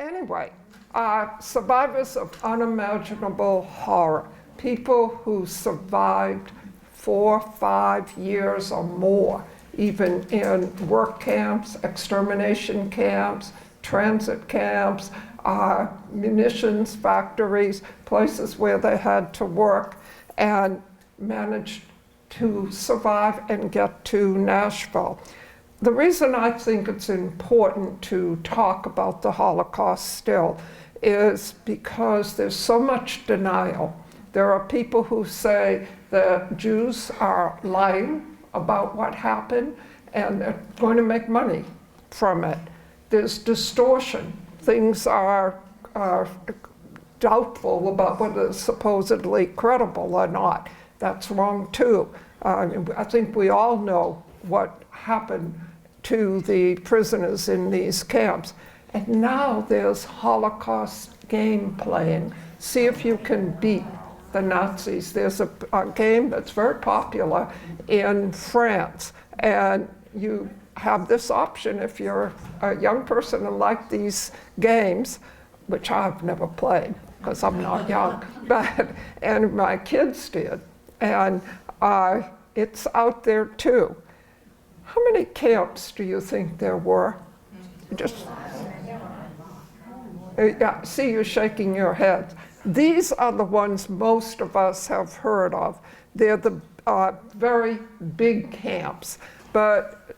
Anyway, survivors of unimaginable horror, people who survived 4, 5 years or more, even in work camps, extermination camps, transit camps, munitions factories, places where they had to work, and managed to survive and get to Nashville. The reason I think it's important to talk about the Holocaust still is because there's so much denial. There are people who say that Jews are lying about what happened and they're going to make money from it. There's distortion. Things are doubtful about whether it's supposedly credible or not. That's wrong too. I think we all know what happened to the prisoners in these camps. And now there's Holocaust game playing. See if you can beat the Nazis. There's a game that's very popular in France, and you have this option if you're a young person and like these games, which I've never played because I'm not young, and my kids did, and it's out there too. How many camps do you think there were? Just, yeah, see you shaking your head. These are the ones most of us have heard of. They're the very big camps. But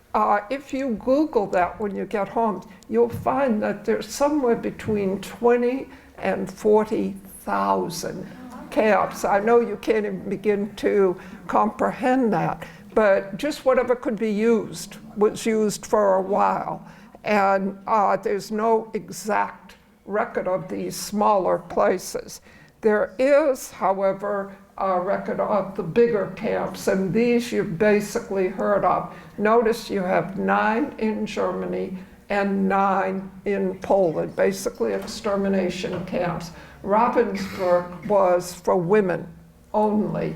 if you Google that when you get home, you'll find that there's somewhere between 20 and 40,000 camps. I know you can't even begin to comprehend that, but just whatever could be used was used for a while. And there's no exact record of these smaller places. There is, however, a record of the bigger camps, and these you've basically heard of. Notice you have 9 in Germany and 9 in Poland, basically extermination camps. Ravensbrück was for women only,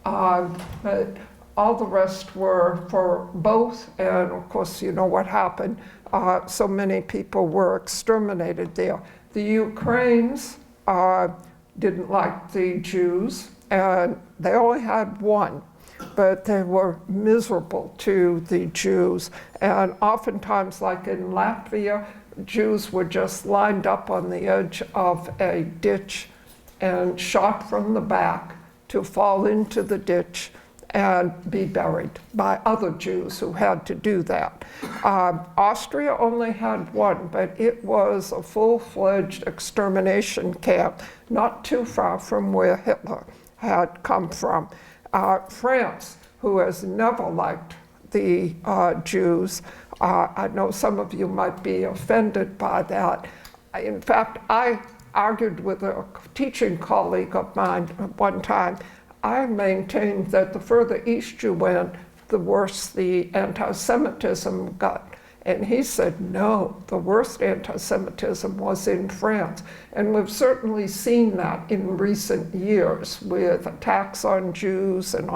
but all the rest were for both, and of course you know what happened. So many people were exterminated there. The Ukrainians didn't like the Jews, and they only had one, but they were miserable to the Jews. And oftentimes, like in Latvia, Jews were just lined up on the edge of a ditch and shot from the back to fall into the ditch and be buried by other Jews who had to do that. Austria only had one, but it was a full-fledged extermination camp, not too far from where Hitler had come from. France, who has never liked the Jews, I know some of you might be offended by that. In fact, I argued with a teaching colleague of mine one time. I maintained that the further east you went, the worse the anti-Semitism got. And he said, no, the worst anti-Semitism was in France. And we've certainly seen that in recent years with attacks on Jews and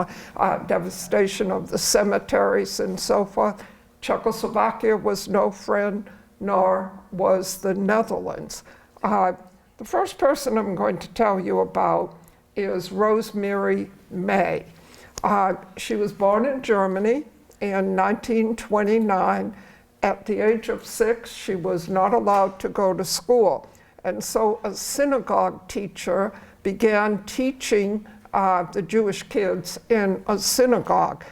devastation of the cemeteries and so forth. Czechoslovakia was no friend, nor was the Netherlands. The first person I'm going to tell you about is Rosemary May. She was born in Germany in 1929. At the age of 6, she was not allowed to go to school. And so a synagogue teacher began teaching the Jewish kids in a synagogue.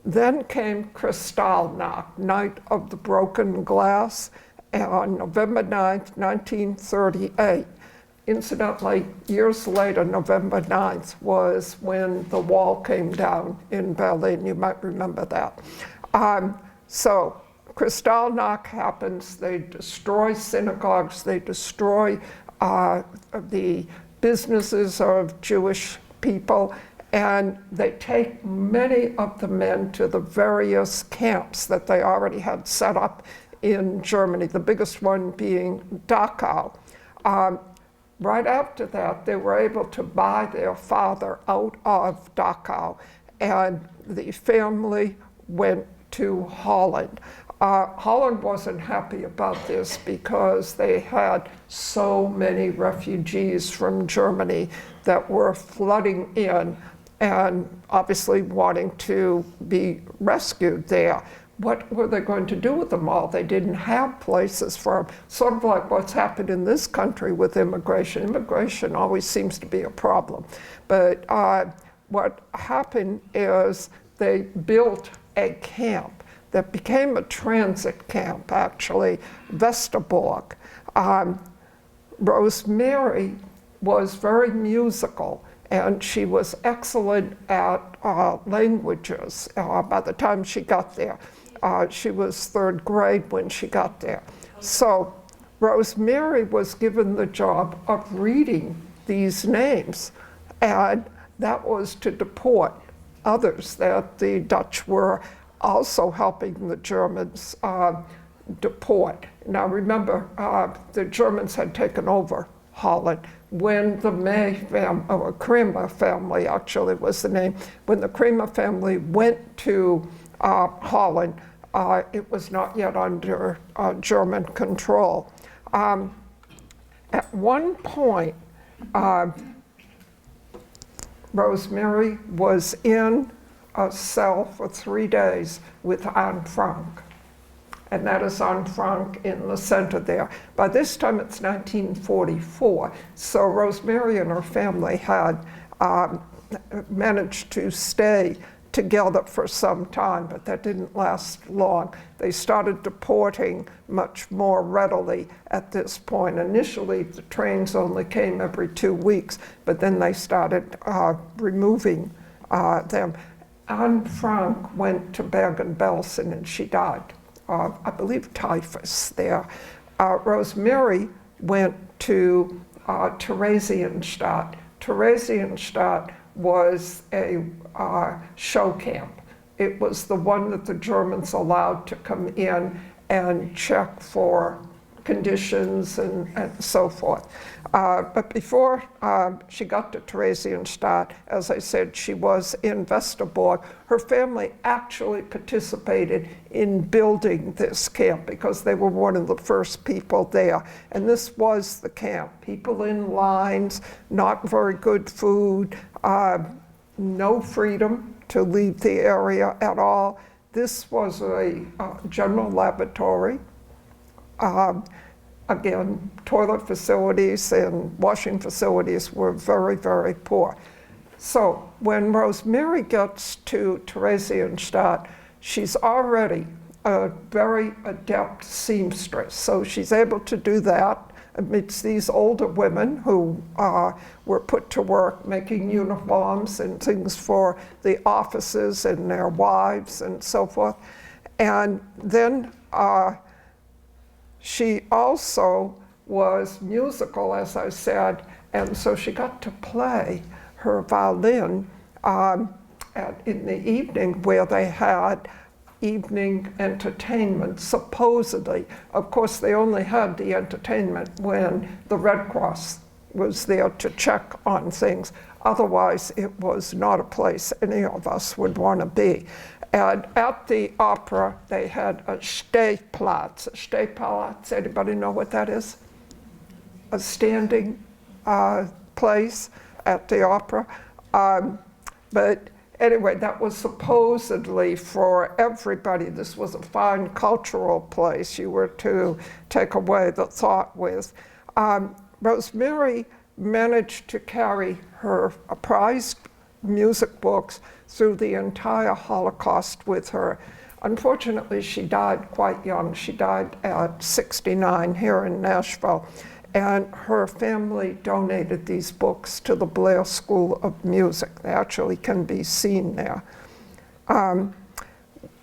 Then came Kristallnacht, Night of the Broken Glass, on November 9th, 1938. Incidentally, years later, November 9th was when the wall came down in Berlin. You might remember that. So Kristallnacht happens. They destroy synagogues. They destroy the businesses of Jewish people. And they take many of the men to the various camps that they already had set up in Germany, the biggest one being Dachau. Right after that, they were able to buy their father out of Dachau, and the family went to Holland. Holland wasn't happy about this because they had so many refugees from Germany that were flooding in and obviously wanting to be rescued there. What were they going to do with them all? They didn't have places for them. Sort of like what's happened in this country with immigration. Immigration always seems to be a problem. But what happened is they built a camp that became a transit camp, actually, Westerbork. Rosemary was very musical, and she was excellent at languages by the time she got there. She was third grade when she got there. So Rosemary was given the job of reading these names, and that was to deport others that the Dutch were also helping the Germans deport. Now remember, the Germans had taken over Holland when the May family, or Kramer family actually was the name, when the Kramer family went to Holland, it was not yet under German control. At one point, Rosemary was in a cell for 3 days with Anne Frank. And that is Anne Frank in the center there. By this time it's 1944, so Rosemary and her family had managed to stay together for some time, but that didn't last long. They started deporting much more readily at this point. Initially, the trains only came every 2 weeks, but then they started removing them. Anne Frank went to Bergen-Belsen and she died of, I believe, typhus there. Rosemary went to Theresienstadt. Theresienstadt was a show camp. It was the one that the Germans allowed to come in and check for conditions and so forth. But before she got to Theresienstadt, as I said, she was in Westerbork. Her family actually participated in building this camp because they were one of the first people there. And this was the camp. People in lines, not very good food, no freedom to leave the area at all. This was a general laboratory. Again, toilet facilities and washing facilities were very, very poor. So when Rosemary gets to Theresienstadt, she's already a very adept seamstress. So she's able to do that amidst these older women who were put to work making uniforms and things for the offices and their wives and so forth. And then she also was musical, as I said, and so she got to play her violin in the evening where they had evening entertainment, supposedly. Of course, they only had the entertainment when the Red Cross was there to check on things. Otherwise, it was not a place any of us would want to be. And at the opera, they had a Stehplatz. A Stehplatz, anybody know what that is? A standing place at the opera. But anyway, that was supposedly for everybody. This was a fine cultural place you were to take away the thought with. Rosemary managed to carry her prized music books through the entire Holocaust with her. Unfortunately, she died quite young. She died at 69 here in Nashville. And her family donated these books to the Blair School of Music. They actually can be seen there.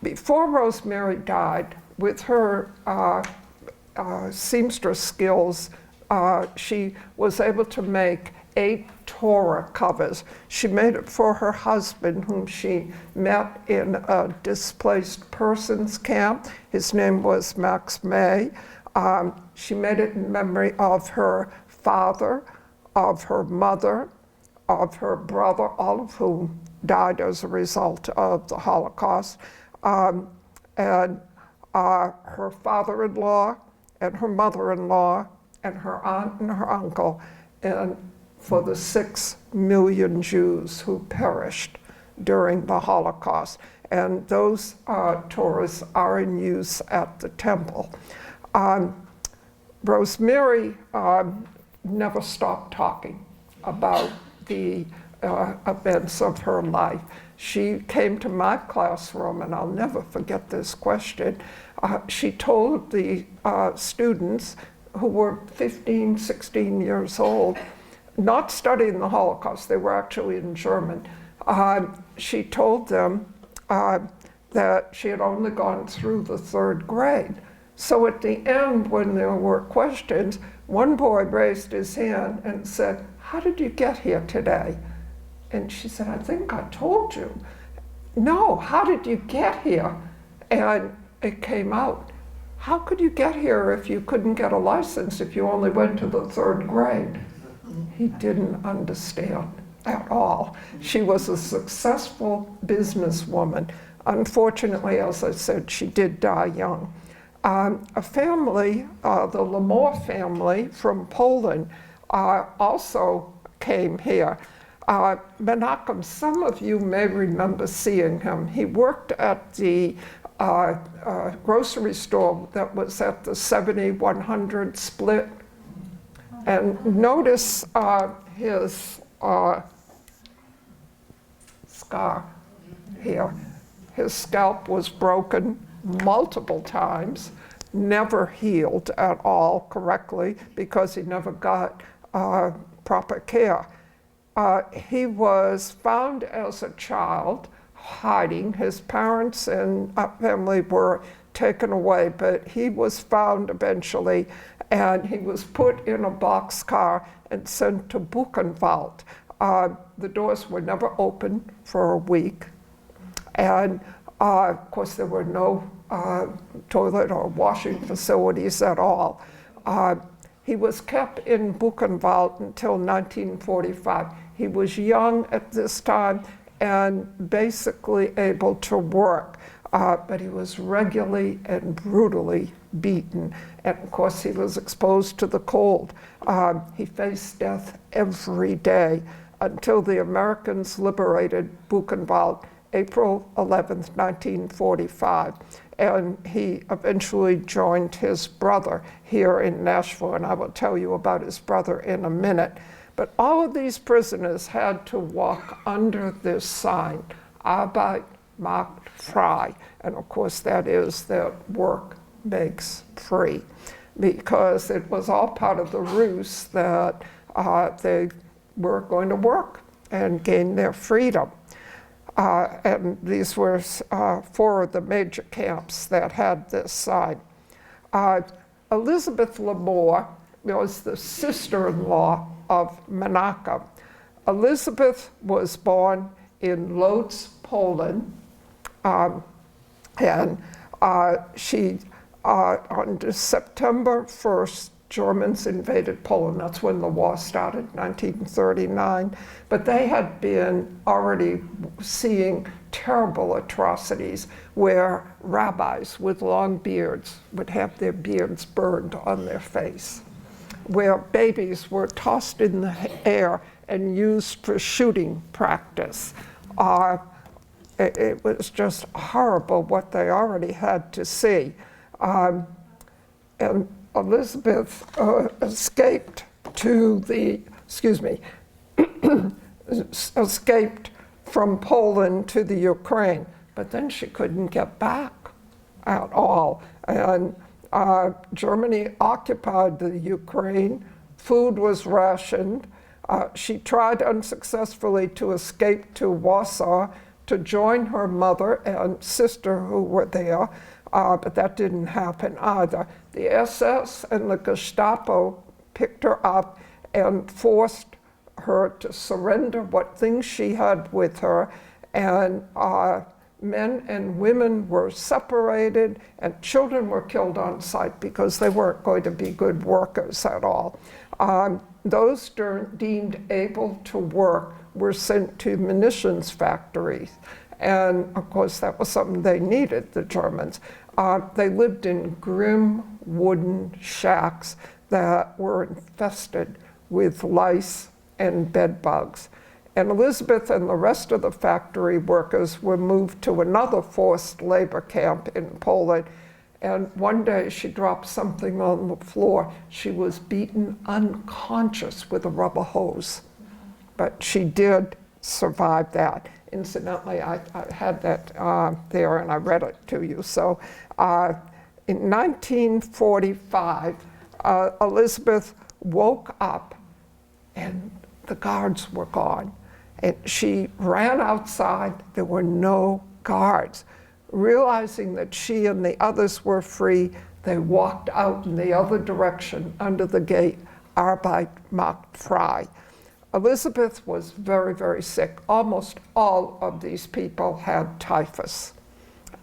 Before Rosemary died, with her seamstress skills, she was able to make 8 Torah covers. She made it for her husband, whom she met in a displaced persons camp. His name was Max May. She made it in memory of her father, of her mother, of her brother, all of whom died as a result of the Holocaust. And her father-in-law and her mother-in-law and her aunt and her uncle, and for the 6 million Jews who perished during the Holocaust. And those Torahs are in use at the temple. Rosemary never stopped talking about the events of her life. She came to my classroom, and I'll never forget this question. She told the students who were 15, 16 years old, not studying the Holocaust, they were actually in German. She told them that she had only gone through the 3rd grade. So at the end, when there were questions, one boy raised his hand and said, "How did you get here today?" And she said, "I think I told you." "No, how did you get here?" And it came out, "How could you get here if you couldn't get a license if you only went to the 3rd grade?" He didn't understand at all. She was a successful businesswoman. Unfortunately, as I said, she did die young. A family, the Lamore family from Poland, also came here. Menachem, some of you may remember seeing him. He worked at the grocery store that was at the 70-100 split. And notice his scar here. His scalp was broken multiple times, never healed at all correctly because he never got proper care. He was found as a child hiding. His parents and family were taken away, but he was found eventually, and he was put in a boxcar and sent to Buchenwald. The doors were never opened for a week, and of course there were no toilet or washing facilities at all. He was kept in Buchenwald until 1945. He was young at this time and basically able to work, but he was regularly and brutally beaten. And of course, he was exposed to the cold. He faced death every day until the Americans liberated Buchenwald, April 11th, 1945. And he eventually joined his brother here in Nashville, and I will tell you about his brother in a minute. But all of these prisoners had to walk under this sign, Arbeit macht frei. And of course, that is that work makes free, because it was all part of the ruse that they were going to work and gain their freedom. And these were 4 of the major camps that had this sign. Elizabeth Lamore was the sister-in-law of Menachem. Elizabeth was born in Lodz, Poland, and she, on September 1st, Germans invaded Poland. That's when the war started, 1939. But they had been already seeing terrible atrocities where rabbis with long beards would have their beards burned on their face, where babies were tossed in the air and used for shooting practice. It was just horrible what they already had to see. And Elizabeth escaped escaped from Poland to the Ukraine, but then she couldn't get back at all. And Germany occupied the Ukraine. Food was rationed. She tried unsuccessfully to escape to Warsaw to join her mother and sister who were there, but that didn't happen either. The SS and the Gestapo picked her up and forced her to surrender what things she had with her, and men and women were separated, and children were killed on sight because they weren't going to be good workers at all. Those deemed able to work were sent to munitions factories. And of course, that was something they needed, the Germans. They lived in grim wooden shacks that were infested with lice and bed bugs. And Elizabeth and the rest of the factory workers were moved to another forced labor camp in Poland. And one day she dropped something on the floor. She was beaten unconscious with a rubber hose. But she did survive that. Incidentally, I had that there and I read it to you. So in 1945, Elizabeth woke up and the guards were gone. And she ran outside, there were no guards. Realizing that she and the others were free, they walked out in the other direction under the gate, Arbeit macht frei. Elizabeth was very, very sick. Almost all of these people had typhus.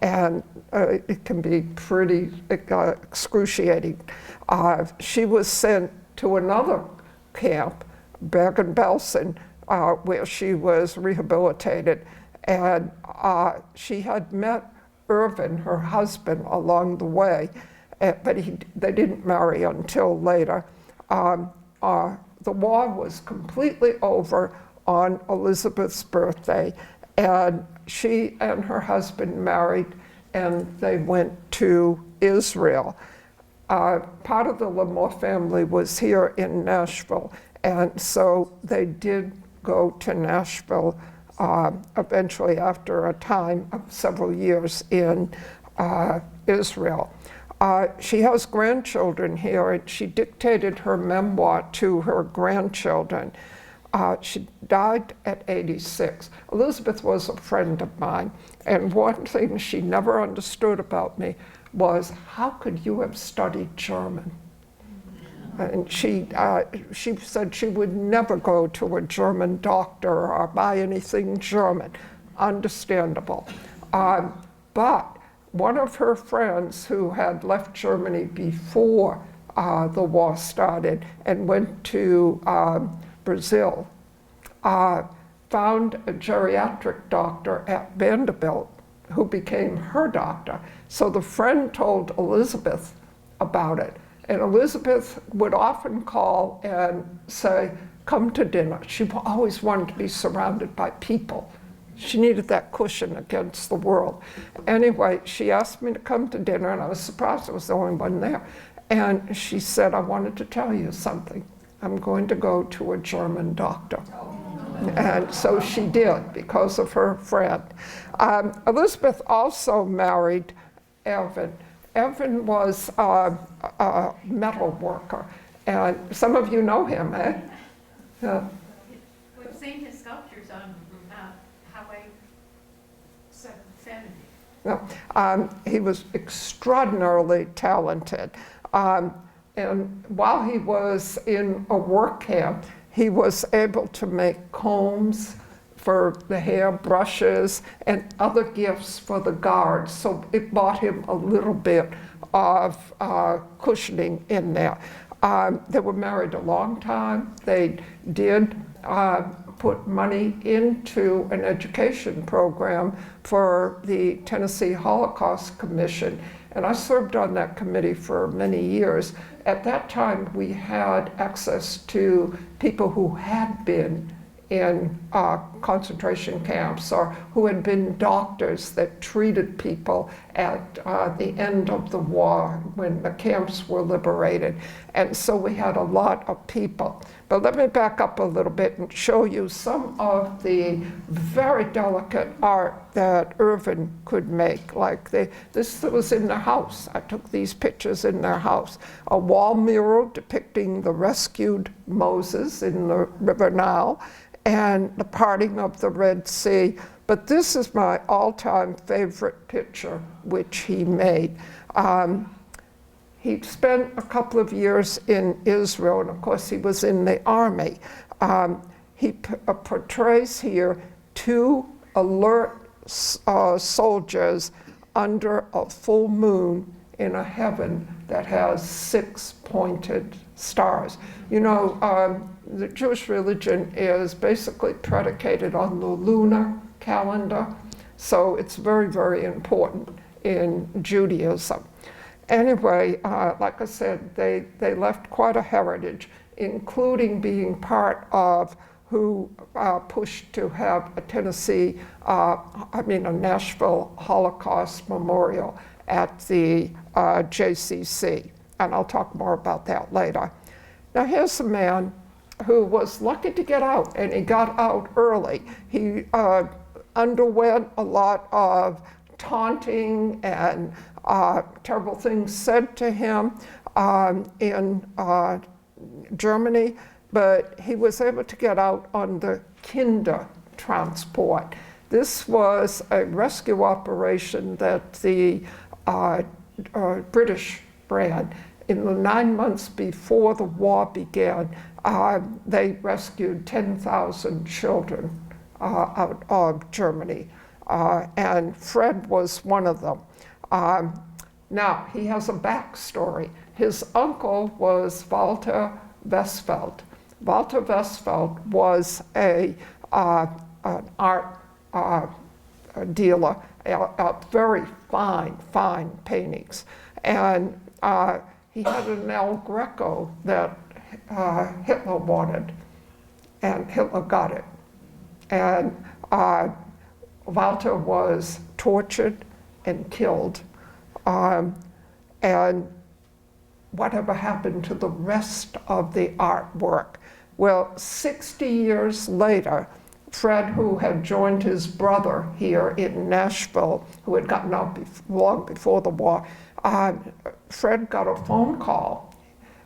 And it can be pretty excruciating. She was sent to another camp, Bergen-Belsen, where she was rehabilitated. And she had met Irvin, her husband, along the way, but they didn't marry until later. The war was completely over on Elizabeth's birthday, and she and her husband married, and they went to Israel. Part of the Lamore family was here in Nashville, and so they did go to Nashville eventually after a time of several years in Israel. She has grandchildren here, and she dictated her memoir to her grandchildren. She died at 86. Elizabeth was a friend of mine, and one thing she never understood about me was, how could you have studied German? And she said she would never go to a German doctor or buy anything German. Understandable. But one of her friends who had left Germany before the war started and went to Brazil found a geriatric doctor at Vanderbilt who became her doctor. So the friend told Elizabeth about it. And Elizabeth would often call and say, come to dinner. She always wanted to be surrounded by people. She needed that cushion against the world. Anyway, she asked me to come to dinner, and I was surprised I was the only one there. And she said, I wanted to tell you something. I'm going to go to a German doctor. And so she did, because of her friend. Elizabeth also married Evan. Evan was a metal worker, and some of you know him, eh? We've seen his sculptures on Highway 770. No, he was extraordinarily talented. And while he was in a work camp, he was able to make combs for the hair, brushes, and other gifts for the guards. So it bought him a little bit of cushioning in there. They were married a long time. They did put money into an education program for the Tennessee Holocaust Commission. And I served on that committee for many years. At that time, we had access to people who had been in concentration camps or who had been doctors that treated people at the end of the war when the camps were liberated. And so we had a lot of people. But let me back up a little bit and show you some of the very delicate art that Irvin could make. Like this was in their house. I took these pictures in their house. A wall mural depicting the rescued Moses in the River Nile, and the parting of the Red Sea. But this is my all-time favorite picture, which he made. He spent a couple of years in Israel, and of course he was in the army. He portrays here two alert soldiers under a full moon in a heaven that has 6 pointed stars. You know, the Jewish religion is basically predicated on the lunar calendar, so it's very, very important in Judaism. Anyway, like I said, they left quite a heritage, including being part of who pushed to have a Nashville Holocaust Memorial at the JCC. And I'll talk more about that later. Now here's a man who was lucky to get out, and he got out early. He underwent a lot of taunting and terrible things said to him in Germany, but he was able to get out on the Kinder transport. This was a rescue operation that the British ran. In the 9 months before the war began, they rescued 10,000 children out of Germany, and Fred was one of them. Now, he has a backstory. His uncle was Walter Westpheld. Walter Westpheld was an art dealer, very fine paintings. And he had an El Greco that Hitler wanted, and Hitler got it. And Walter was tortured and killed. And whatever happened to the rest of the artwork? Well, 60 years later, Fred, who had joined his brother here in Nashville, who had gotten out long before the war, Fred got a phone call,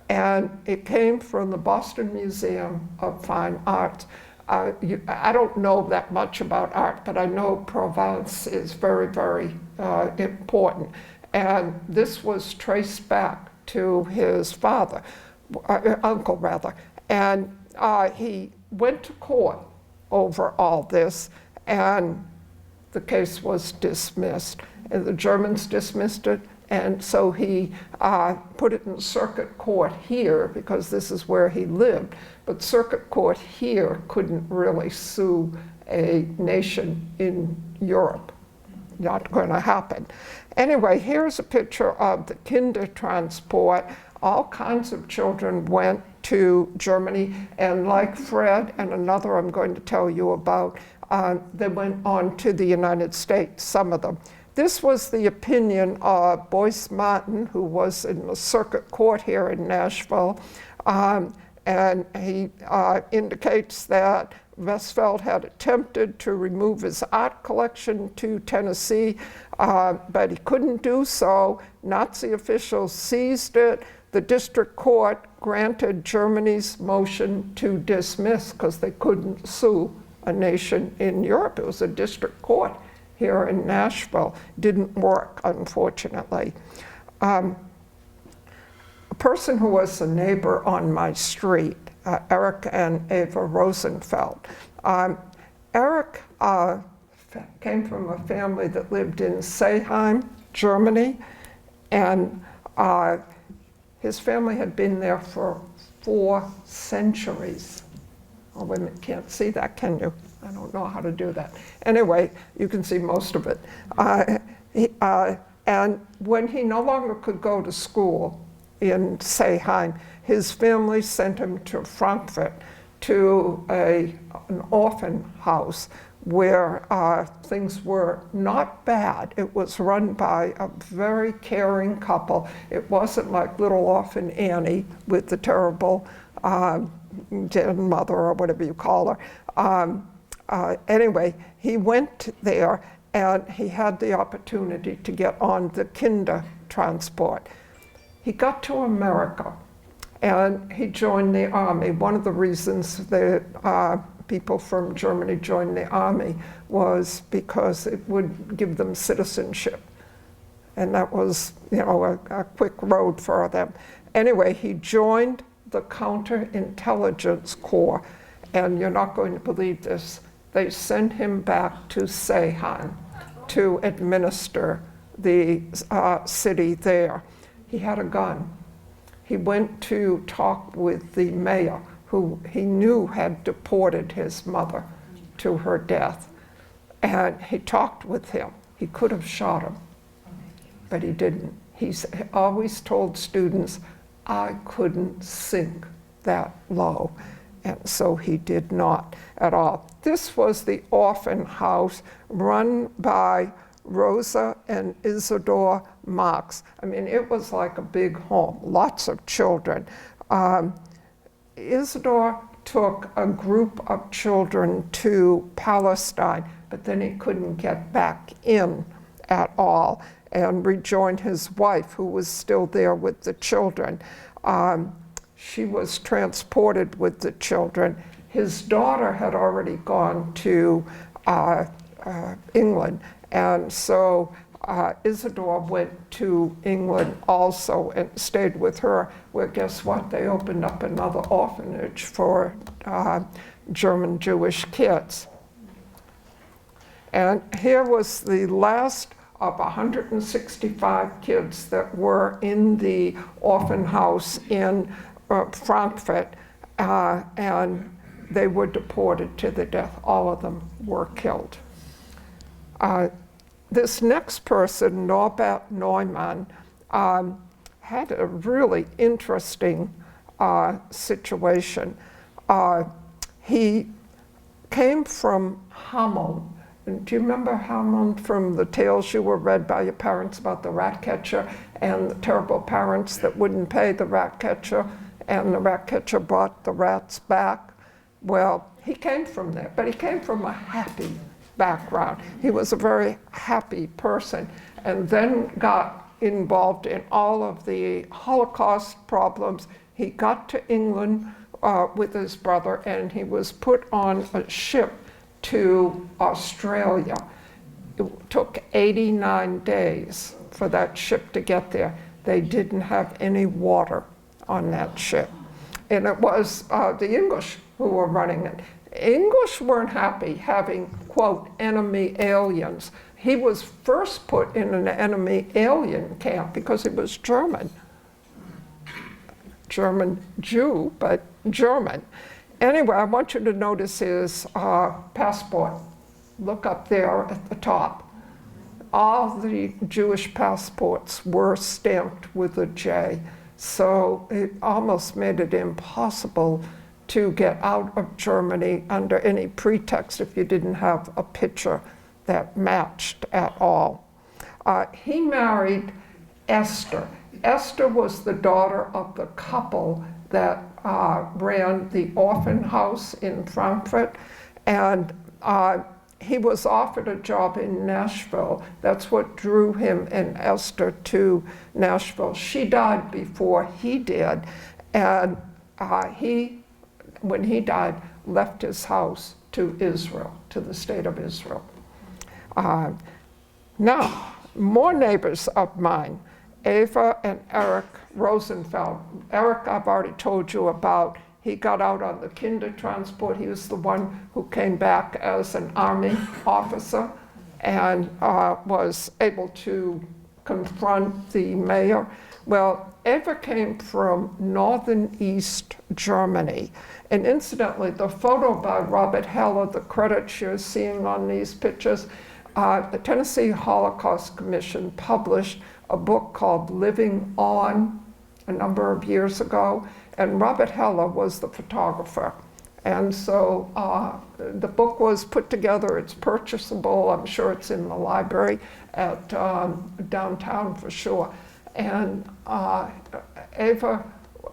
and it came from the Boston Museum of Fine Arts. I don't know that much about art, but I know Provence is very important. And this was traced back to his father, uncle rather. And he went to court over all this, and the case was dismissed. And the Germans dismissed it, and so he put it in circuit court here, because this is where he lived. But circuit court here couldn't really sue a nation in Europe. Not going to happen. Anyway, here's a picture of the Kinder transport. All kinds of children went to Germany, and like Fred and another I'm going to tell you about, they went on to the United States, some of them. This was the opinion of Boyce Martin, who was in the circuit court here in Nashville, and he indicates that Westpheld had attempted to remove his art collection to Tennessee, but he couldn't do so. Nazi officials seized it. The district court granted Germany's motion to dismiss because they couldn't sue a nation in Europe. It was a district court here in Nashville. Didn't work, unfortunately. A person who was a neighbor on my street, Eric and Eva Rosenfeld. Eric came from a family that lived in Seeheim, Germany, and his family had been there for 4 centuries. Oh, women can't see that, can you? I don't know how to do that. Anyway, you can see most of it. And when he no longer could go to school in Seeheim, his family sent him to Frankfurt to an orphan house where things were not bad. It was run by a very caring couple. It wasn't like little orphan Annie with the terrible dead mother or whatever you call her. Anyway, he went there and he had the opportunity to get on the Kinder transport. He got to America and he joined the army. One of the reasons that people from Germany joined the army was because it would give them citizenship. And that was, a quick road for them. Anyway, he joined the Counterintelligence Corps, and you're not going to believe this. They sent him back to Seeheim to administer the city there. He had a gun. He went to talk with the mayor, who he knew had deported his mother to her death. And he talked with him. He could have shot him. but he didn't. He always told students, I couldn't sink that low. And so he did not at all. This was the orphan house run by Rosa and Isidore Marx. I mean, it was like a big home, lots of children. Isidore took a group of children to Palestine, but then he couldn't get back in at all and rejoined his wife, who was still there with the children. She was transported with the children. His daughter had already gone to England, and so Isidore went to England also and stayed with her, where guess what? They opened up another orphanage for German Jewish kids. And here was the last of 165 kids that were in the orphan house in Frankfurt, and they were deported to the death. All of them were killed. This next person, Norbert Neumann, had a really interesting situation. He came from Hameln. And do you remember Hameln from the tales you were read by your parents about the rat catcher and the terrible parents that wouldn't pay the rat catcher, and the rat catcher brought the rats back? Well, he came from there, but he came from a happy background. He was a very happy person, and then got involved in all of the Holocaust problems. He got to England with his brother, and he was put on a ship to Australia. It took 89 days for that ship to get there. They didn't have any water on that ship. And it was the English who were running it. English weren't happy having, quote, enemy aliens. He was first put in an enemy alien camp because he was German. German Jew, but German. Anyway, I want you to notice his passport. Look up there at the top. All the Jewish passports were stamped with a J, so it almost made it impossible to get out of Germany under any pretext if you didn't have a picture that matched at all. He married Esther. Esther was the daughter of the couple that ran the orphan house in Frankfurt, and he was offered a job in Nashville. That's what drew him and Esther to Nashville. She died before he did, and when he died, left his house to Israel, to the state of Israel. Now, more neighbors of mine, Eva and Eric Rosenfeld. Eric, I've already told you about. He got out on the kinder transport. He was the one who came back as an army officer and was able to confront the mayor. Well, Eva came from northern East Germany. And incidentally, the photo by Robert Heller, the credits you're seeing on these pictures, the Tennessee Holocaust Commission published a book called Living On a number of years ago, and Robert Heller was the photographer. And so the book was put together. It's purchasable. I'm sure it's in the library at downtown for sure. And Eva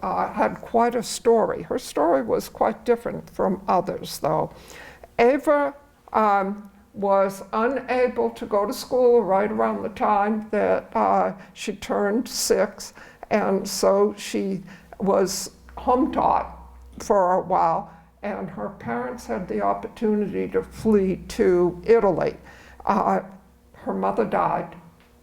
had quite a story. Her story was quite different from others, though. Eva was unable to go to school right around the time that she turned 6, and so she was home taught for a while, and her parents had the opportunity to flee to Italy. Her mother died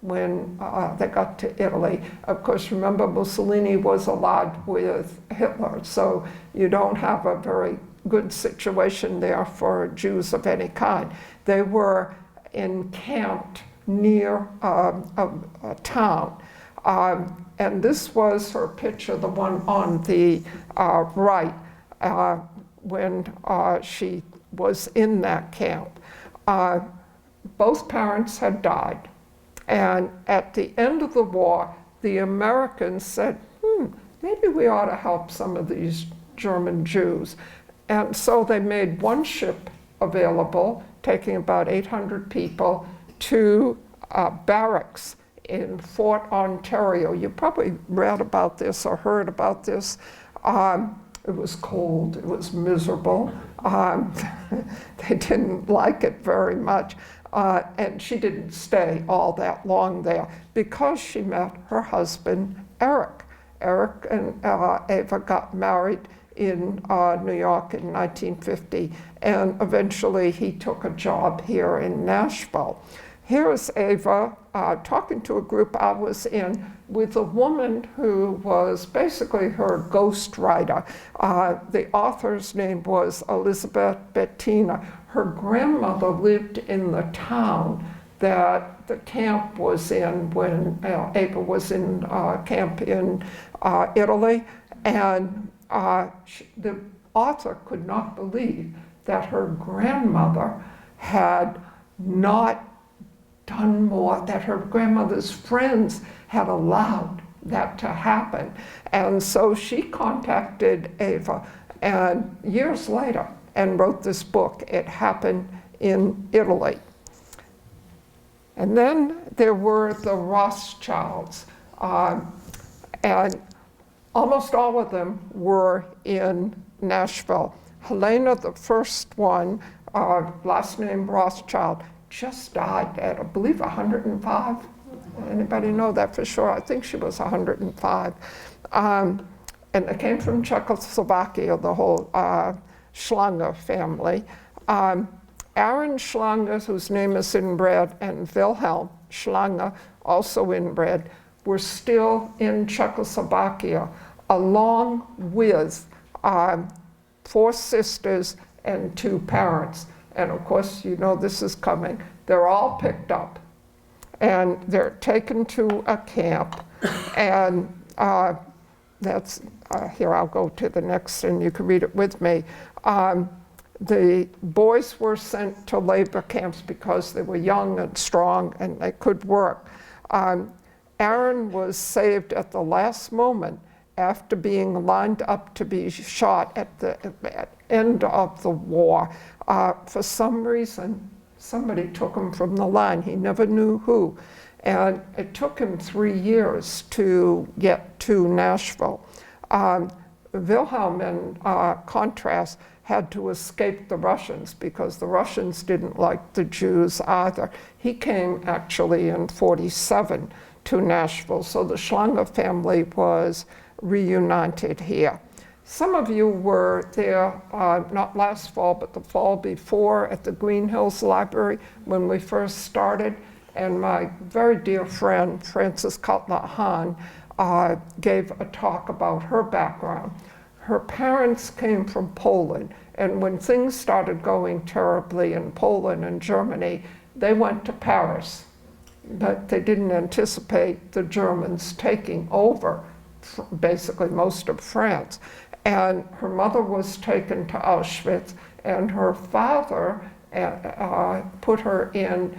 when they got to Italy. Of course, remember, Mussolini was allied with Hitler, so you don't have a very good situation there for Jews of any kind. They were encamped near a town. And this was her picture, the one on the right, when she was in that camp. Both parents had died, And at the end of the war, the Americans said, maybe we ought to help some of these German Jews. And so they made one ship available, taking about 800 people to barracks in Fort Ontario. You probably read about this or heard about this. It was cold, it was miserable. They didn't like it very much. And she didn't stay all that long there because she met her husband, Eric. Eric and Ava got married in New York in 1950, and eventually he took a job here in Nashville. Here's Ava talking to a group I was in with a woman who was basically her ghostwriter. The author's name was Elizabeth Bettina. Her grandmother lived in the town that the camp was in when Ava was in camp in Italy. And the author could not believe that her grandmother had not done more, that her grandmother's friends had allowed that to happen. And so she contacted Ava and years later and wrote this book. It happened in Italy. And then there were the Rothschilds, and almost all of them were in Nashville. Helena, the first one, last name Rothschild, just died at, I believe, 105. Anybody know that for sure? I think she was 105. And they came from Czechoslovakia, the whole Schlanger family. Aaron Schlanger, whose name is inbred, and Wilhelm Schlanger, also inbred, were still in Czechoslovakia, along with 4 sisters and 2 parents. And of course, you know this is coming. They're all picked up, and they're taken to a camp, and that's, here I'll go to the next, and you can read it with me. The boys were sent to labor camps because they were young and strong and they could work. Aaron was saved at the last moment after being lined up to be shot at the end of the war. For some reason, somebody took him from the line. He never knew who. And it took him 3 years to get to Nashville. Wilhelm, in contrast, had to escape the Russians because the Russians didn't like the Jews either. He came actually in 47 to Nashville, so the Schlanger family was reunited here. Some of you were there, not last fall, but the fall before at the Green Hills Library when we first started, and my very dear friend, Frances Cutler-Hahn, gave a talk about her background. Her parents came from Poland, and when things started going terribly in Poland and Germany, they went to Paris. But they didn't anticipate the Germans taking over basically most of France. And her mother was taken to Auschwitz, and her father put her in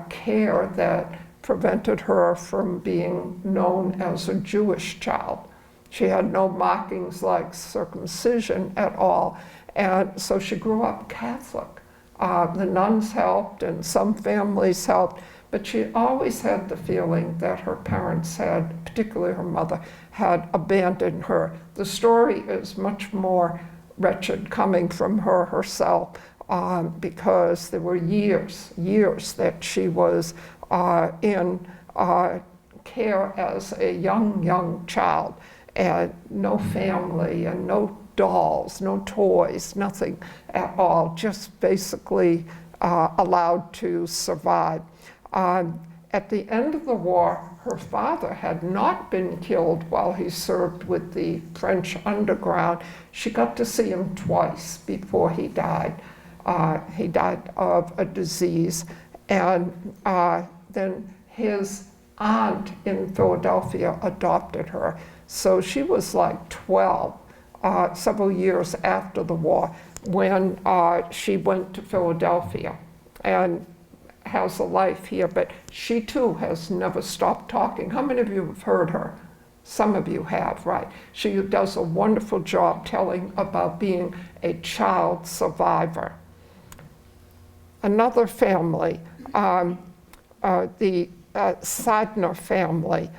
care that prevented her from being known as a Jewish child. She had no markings like circumcision at all, and so she grew up Catholic. The nuns helped and some families helped, but she always had the feeling that her parents had, particularly her mother, had abandoned her. The story is much more wretched coming from her herself, because there were years that she was in care as a young child, and no family and no dolls, no toys, nothing at all, just basically allowed to survive. At the end of the war, her father had not been killed while he served with the French underground. She got to see him twice before he died. He died of a disease, and then his aunt in Philadelphia adopted her. So she was like 12, several years after the war, when she went to Philadelphia and has a life here, but she too has never stopped talking. How many of you have heard her? Some of you have, right? She does a wonderful job telling about being a child survivor. Another family, the Sadner family,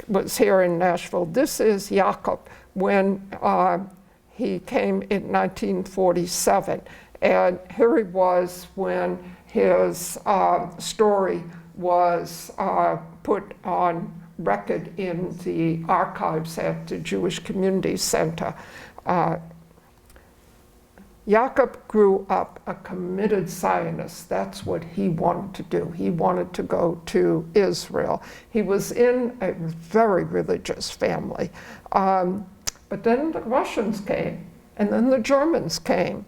was here in Nashville. This is Jakob when he came in 1947. And here he was when his story was put on record in the archives at the Jewish Community Center. Jakob grew up a committed Zionist. That's what he wanted to do. He wanted to go to Israel. He was in a very religious family. But then the Russians came, and then the Germans came.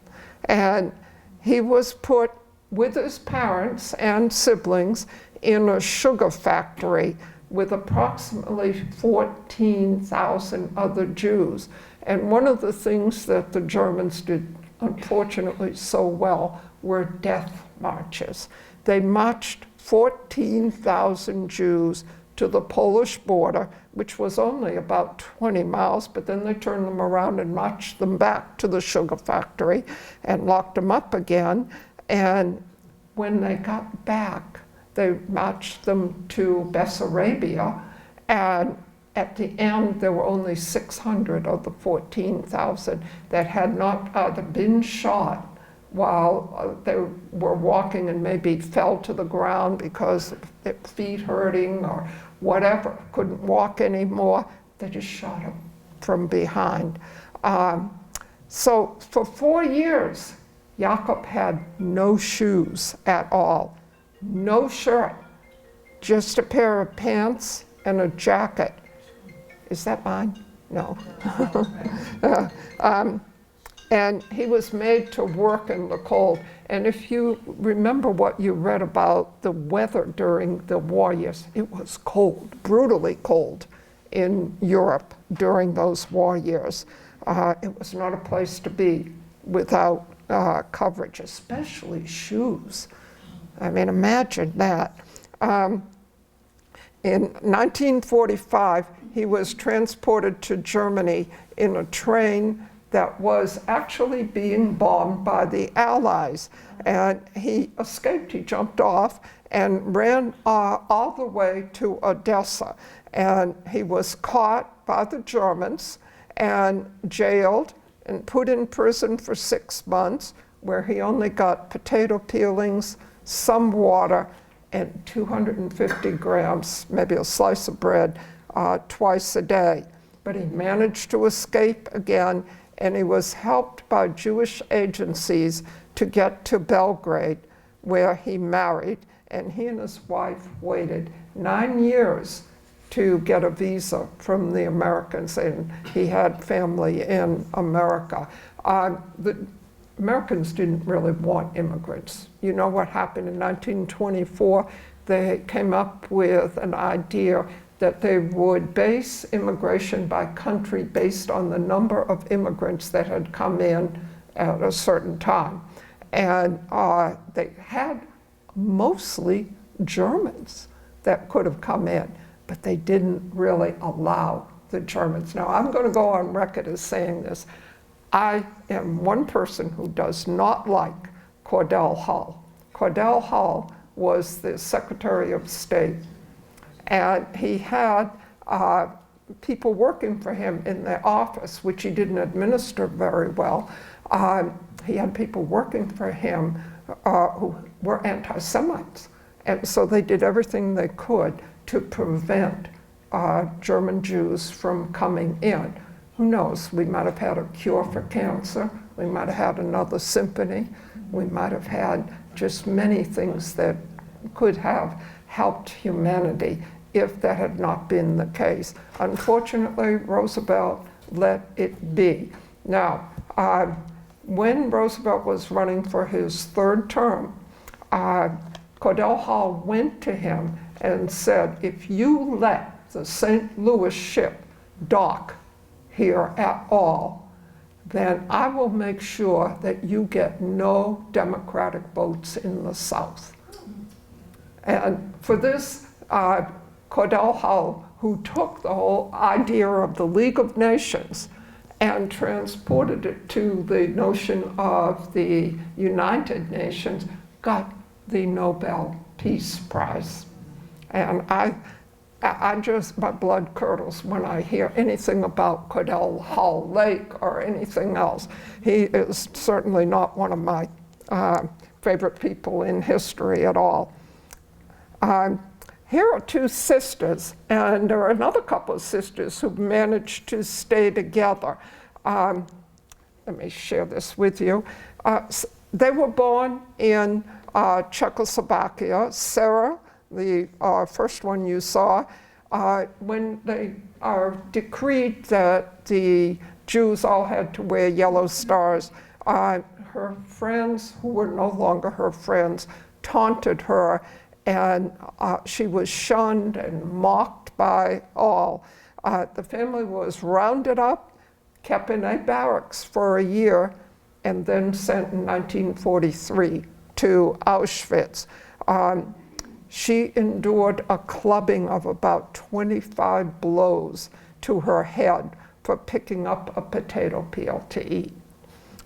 And he was put with his parents and siblings in a sugar factory with approximately 14,000 other Jews. And one of the things that the Germans did, unfortunately, so well were death marches. They marched 14,000 Jews to the Polish border, which was only about 20 miles, but then they turned them around and marched them back to the sugar factory and locked them up again. And when they got back, they marched them to Bessarabia, and at the end, there were only 600 of the 14,000 that had not either been shot while they were walking and maybe fell to the ground because of their feet hurting or whatever, couldn't walk anymore. They just shot them from behind. So for 4 years, Jakob had no shoes at all, no shirt, just a pair of pants and a jacket. Is that mine? No. And he was made to work in the cold. And if you remember what you read about the weather during the war years, it was cold, brutally cold in Europe during those war years. It was not a place to be without coverage, especially shoes. I mean, imagine that. In 1945, he was transported to Germany in a train that was actually being bombed by the Allies. And he escaped, he jumped off and ran all the way to Odessa. And he was caught by the Germans and jailed and put in prison for 6 months, where he only got potato peelings, some water, and 250 grams, maybe a slice of bread, twice a day. But he managed to escape again, and he was helped by Jewish agencies to get to Belgrade, where he married, and he and his wife waited 9 years to get a visa from the Americans, and he had family in America. The Americans didn't really want immigrants. You know what happened in 1924? They came up with an idea that they would base immigration by country based on the number of immigrants that had come in at a certain time. And they had mostly Germans that could have come in, but they didn't really allow the Germans. Now, I'm going to go on record as saying this. I am one person who does not like Cordell Hull. Cordell Hull was the Secretary of State, and he had people working for him in the office, which he didn't administer very well. He had people working for him who were anti-Semites, and so they did everything they could to prevent German Jews from coming in. Who knows, we might have had a cure for cancer, we might have had another symphony, we might have had just many things that could have helped humanity if that had not been the case. Unfortunately, Roosevelt let it be. Now, when Roosevelt was running for his 3rd term, Cordell Hull went to him and said, if you let the St. Louis ship dock here at all, then I will make sure that you get no Democratic votes in the South. And for this, Cordell Hull, who took the whole idea of the League of Nations and transported it to the notion of the United Nations, got the Nobel Peace Prize. And I just, my blood curdles when I hear anything about Cordell Hull Lake or anything else. He is certainly not one of my favorite people in history at all. Here are two sisters, and there are another couple of sisters who managed to stay together. Let me share this with you. They were born in Czechoslovakia. Sarah, the first one you saw, when they decreed that the Jews all had to wear yellow stars, her friends, who were no longer her friends, taunted her, and she was shunned and mocked by all. The family was rounded up, kept in a barracks for a year, and then sent in 1943 to Auschwitz. She endured a clubbing of about 25 blows to her head for picking up a potato peel to eat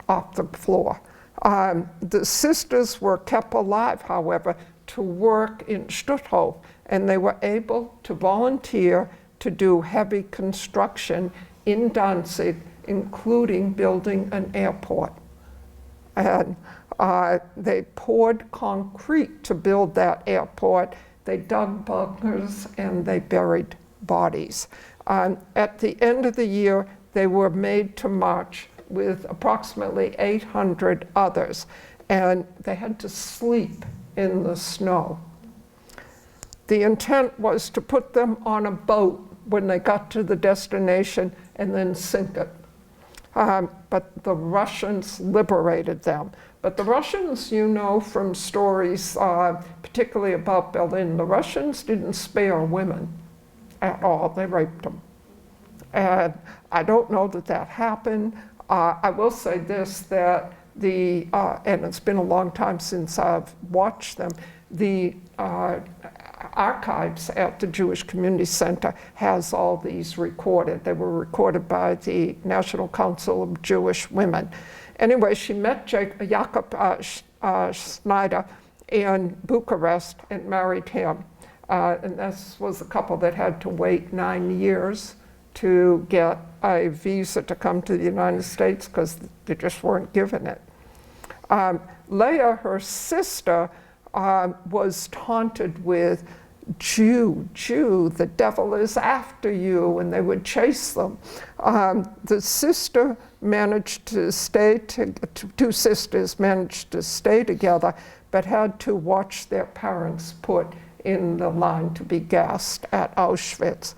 off the floor. The sisters were kept alive, however, to work in Stutthof, and they were able to volunteer to do heavy construction in Danzig, including building an airport. And they poured concrete to build that airport. They dug bunkers and they buried bodies. At the end of the year, they were made to march with approximately 800 others, and they had to sleep in the snow. The intent was to put them on a boat when they got to the destination and then sink it. But the Russians liberated them. But the Russians, you know from stories, particularly about Berlin, the Russians didn't spare women at all. They raped them. And I don't know that that happened. I will say this, that and it's been a long time since I've watched them, the archives at the Jewish Community Center has all these recorded. They were recorded by the National Council of Jewish Women. Anyway, she met Jakob Schneider in Bucharest and married him. And this was a couple that had to wait 9 years to get a visa to come to the United States because they just weren't given it. Leah, her sister, was taunted with, Jew, the devil is after you, and they would chase them. The sister managed to stay, two sisters managed to stay together, but had to watch their parents put in the line to be gassed at Auschwitz.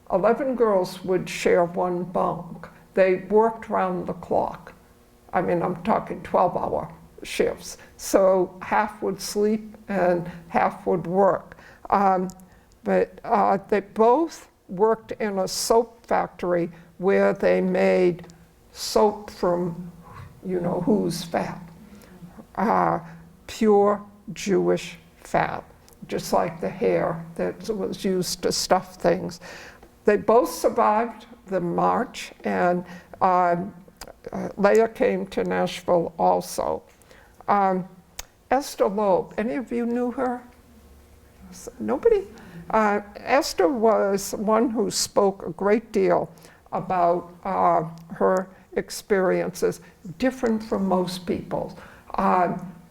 11 girls would share one bunk. They worked round the clock. I mean, I'm talking 12-hour shifts. So half would sleep and half would work. But they both worked in a soap factory where they made soap from, you know, whose fat? Pure Jewish fat, just like the hair that was used to stuff things. They both survived the march, and Leah came to Nashville also. Esther Loeb, any of you knew her? Nobody? Esther was one who spoke a great deal about her experiences, different from most people.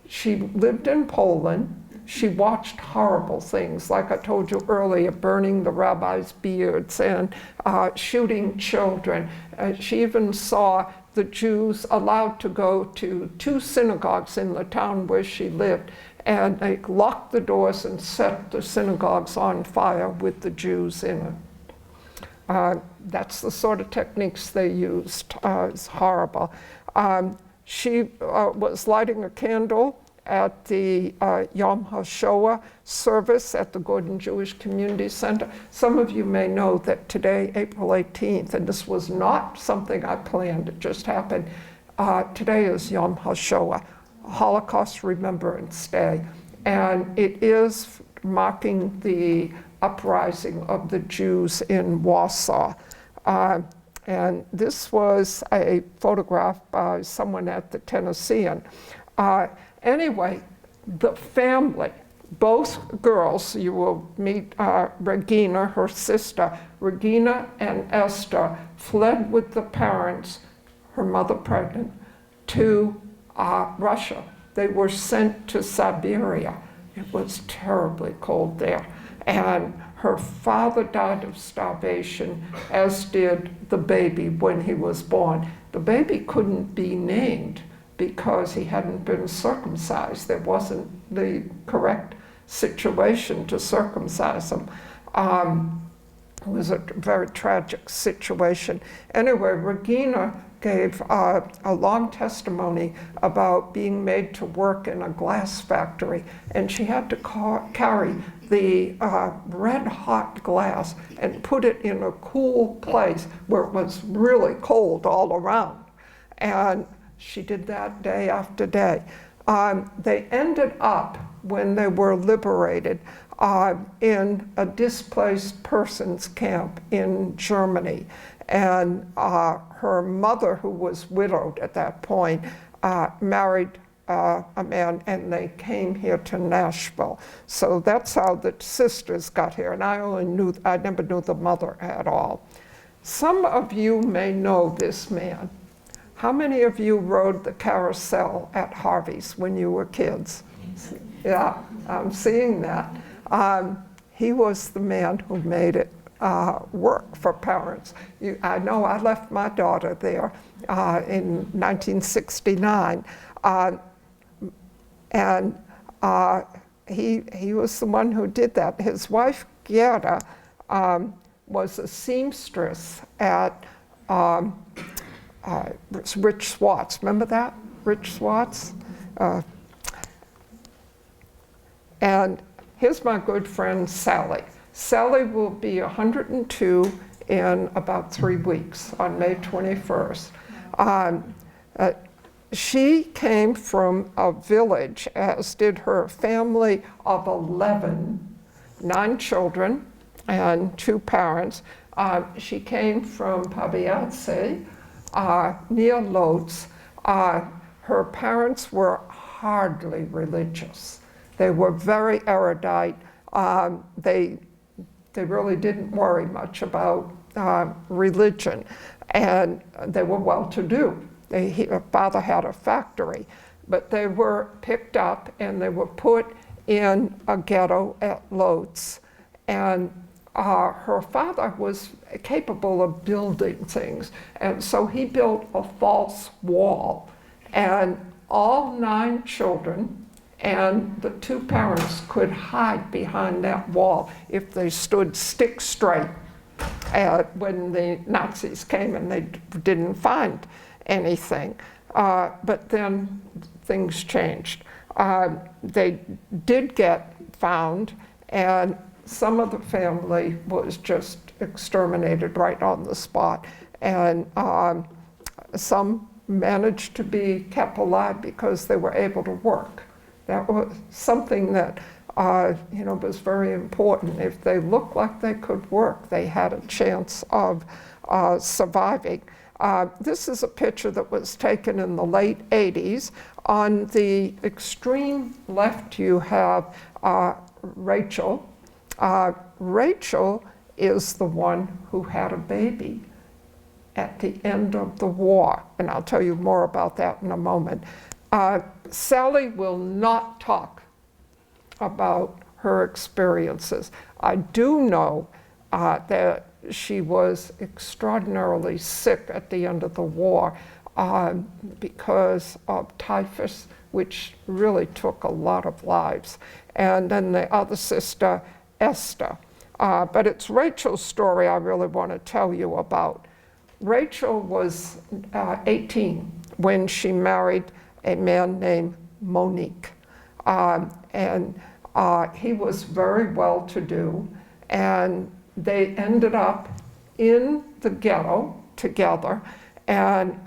She lived in Poland. She watched horrible things, like I told you earlier, burning the rabbis' beards and shooting children. She even saw the Jews allowed to go to 2 synagogues in the town where she lived, and they locked the doors and set the synagogues on fire with the Jews in it. That's the sort of techniques they used. It's horrible. She was lighting a candle at the Yom HaShoah service at the Gordon Jewish Community Center. Some of you may know that today, April 18th, and this was not something I planned, it just happened. Today is Yom HaShoah, Holocaust Remembrance Day, and it is marking the uprising of the Jews in Warsaw. And this was a photograph by someone at the Tennessean. Anyway, the family, both girls, you will meet Regina, her sister. Regina and Esther fled with the parents, her mother pregnant, to Russia. They were sent to Siberia. It was terribly cold there. And her father died of starvation, as did the baby when he was born. The baby couldn't be named because he hadn't been circumcised. There wasn't the correct situation to circumcise him. It was a very tragic situation. Anyway, Regina gave a long testimony about being made to work in a glass factory, and she had to carry the red hot glass and put it in a cool place where it was really cold all around. And she did that day after day. They ended up, when they were liberated, in a displaced persons camp in Germany. And her mother, who was widowed at that point, married a man, and they came here to Nashville. So that's how the sisters got here, and I never knew the mother at all. Some of you may know this man. How many of you rode the carousel at Harvey's when you were kids? Yeah, I'm seeing that. He was the man who made it work for parents. I know I left my daughter there in 1969. And he was the one who did that. His wife, Gerda, was a seamstress at Rich Swartz. Remember that? Rich Swartz? And here's my good friend, Sally. Sally will be 102 in about 3 weeks, on May 21st. She came from a village, as did her family of 11, 9 children and 2 parents. She came from Pabiazze, near Lodz. Her parents were hardly religious. They were very erudite. They really didn't worry much about religion, and they were well-to-do. Her father had a factory, but they were picked up and they were put in a ghetto at Lodz. And her father was capable of building things, and so he built a false wall. And all 9 children and the 2 parents could hide behind that wall if they stood stick straight when the Nazis came and they didn't find anything. But then things changed. They did get found, and some of the family was just exterminated right on the spot. And some managed to be kept alive because they were able to work. That was something that was very important. If they looked like they could work, they had a chance of surviving. This is a picture that was taken in the late 80s. On the extreme left, you have Rachel. Rachel is the one who had a baby at the end of the war, and I'll tell you more about that in a moment. Sally will not talk about her experiences. I do know that she was extraordinarily sick at the end of the war because of typhus, which really took a lot of lives. And then the other sister, Esther. But it's Rachel's story I really want to tell you about. Rachel was 18 when she married a man named Monique. and he was very well-to-do, and they ended up in the ghetto together, and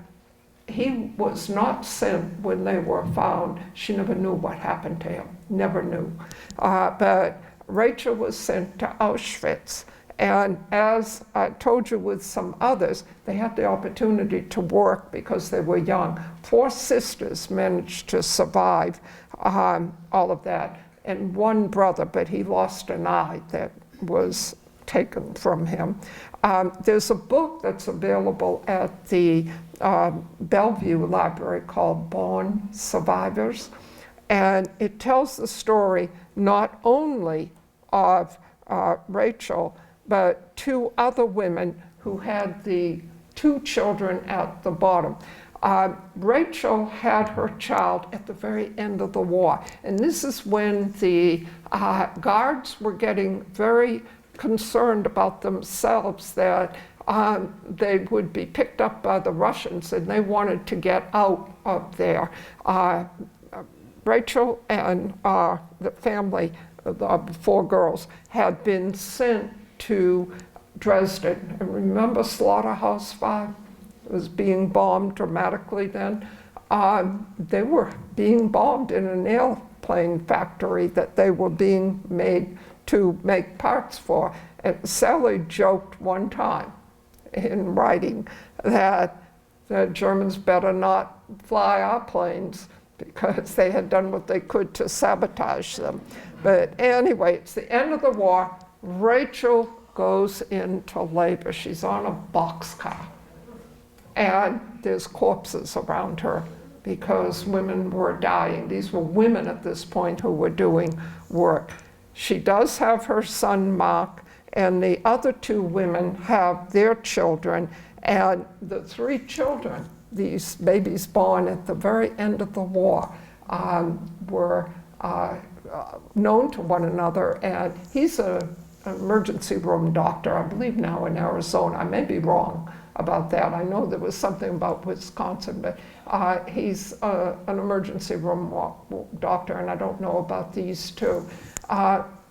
he was not sent when they were found. She never knew what happened to him, never knew. But Rachel was sent to Auschwitz. And as I told you with some others, they had the opportunity to work because they were young. 4 sisters managed to survive all of that, and 1 brother, but he lost an eye that was taken from him. There's a book that's available at the Bellevue Library called Born Survivors, and it tells the story not only of Rachel, but 2 other women who had the 2 children at the bottom. Rachel had her child at the very end of the war, and this is when the guards were getting very concerned about themselves, that they would be picked up by the Russians, and they wanted to get out of there. Rachel and the family, the 4 girls, had been sent to Dresden. And remember Slaughterhouse 5? It was being bombed dramatically then. They were being bombed in an airplane factory that they were being made to make parts for. And Sally joked one time in writing that the Germans better not fly our planes because they had done what they could to sabotage them. But anyway, it's the end of the war. Rachel goes into labor. She's on a boxcar, and there's corpses around her because women were dying. These were women at this point who were doing work. She does have her son, Mark, and the other 2 women have their children, and the 3 children, these babies born at the very end of the war, were known to one another, and he's an emergency room doctor, I believe now in Arizona. I may be wrong about that. I know there was something about Wisconsin, but he's an emergency room doctor, and I don't know about these 2.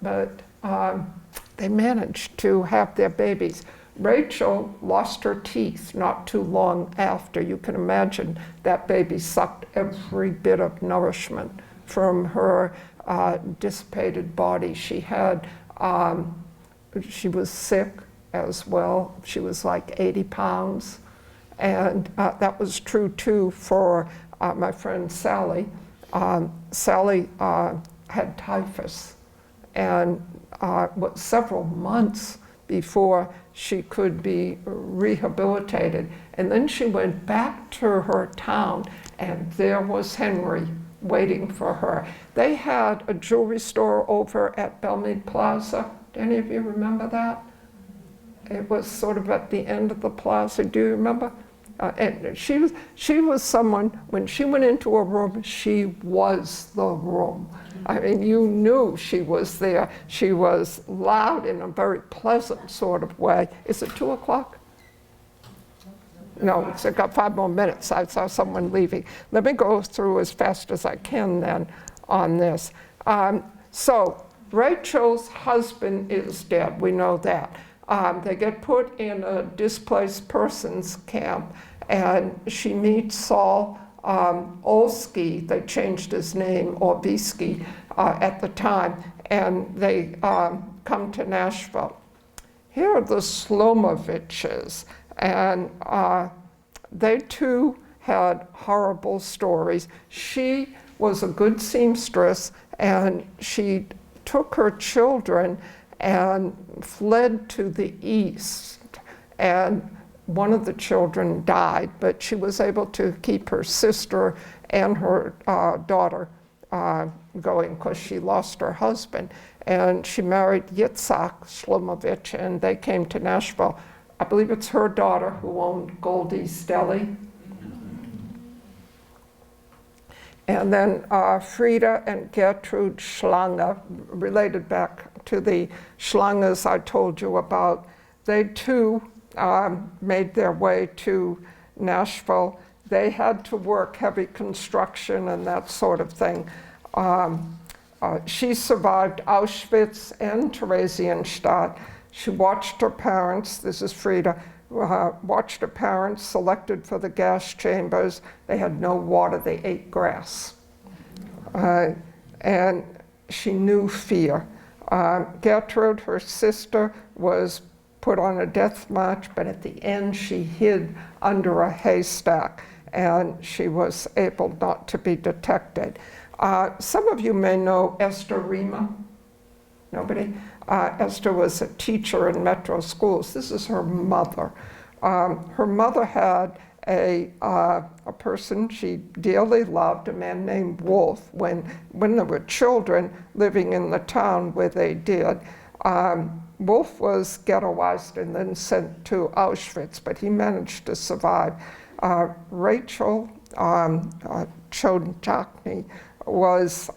But they managed to have their babies. Rachel lost her teeth not too long after. You can imagine that baby sucked every bit of nourishment from her dissipated body. She had, she was sick as well. She was like 80 pounds. And that was true too for my friend Sally. Sally had typhus, and was several months before she could be rehabilitated. And then she went back to her town, and there was Henry waiting for her. They had a jewelry store over at Belmead Plaza. Do any of you remember that? It was sort of at the end of the plaza. Do you remember? And she was someone, when she went into a room, she was the room. I mean, you knew she was there. She was loud in a very pleasant sort of way. Is it 2 o'clock? No, it's got 5 more minutes. I saw someone leaving. Let me go through as fast as I can then on this. So Rachel's husband is dead. We know that. They get put in a displaced persons camp, and she meets Saul Olsky. They changed his name, Orbisky, at the time, and they come to Nashville. Here are the Slomoviches, and they too had horrible stories. She was a good seamstress, and she took her children and fled to the east, and one of the children died, but she was able to keep her sister and her daughter going because she lost her husband. And she married Yitzhak Shlomovich, and they came to Nashville. I believe it's her daughter who owned Goldie's Deli. And then Frida and Gertrude Schlange, related back to the Schlanges I told you about, they too made their way to Nashville. They had to work heavy construction and that sort of thing. She survived Auschwitz and Theresienstadt. She watched her parents, this is Frida, watched her parents selected for the gas chambers. They had no water, they ate grass. And she knew fear. Gertrude, her sister, was put on a death march, but at the end she hid under a haystack, and she was able not to be detected. Some of you may know Esther Rima. Nobody? Esther was a teacher in Metro schools. This is her mother. Her mother had a person she dearly loved, a man named Wolf, when there were children living in the town where they did. Wolf was ghettoized and then sent to Auschwitz, but he managed to survive. Rachel Chodakny was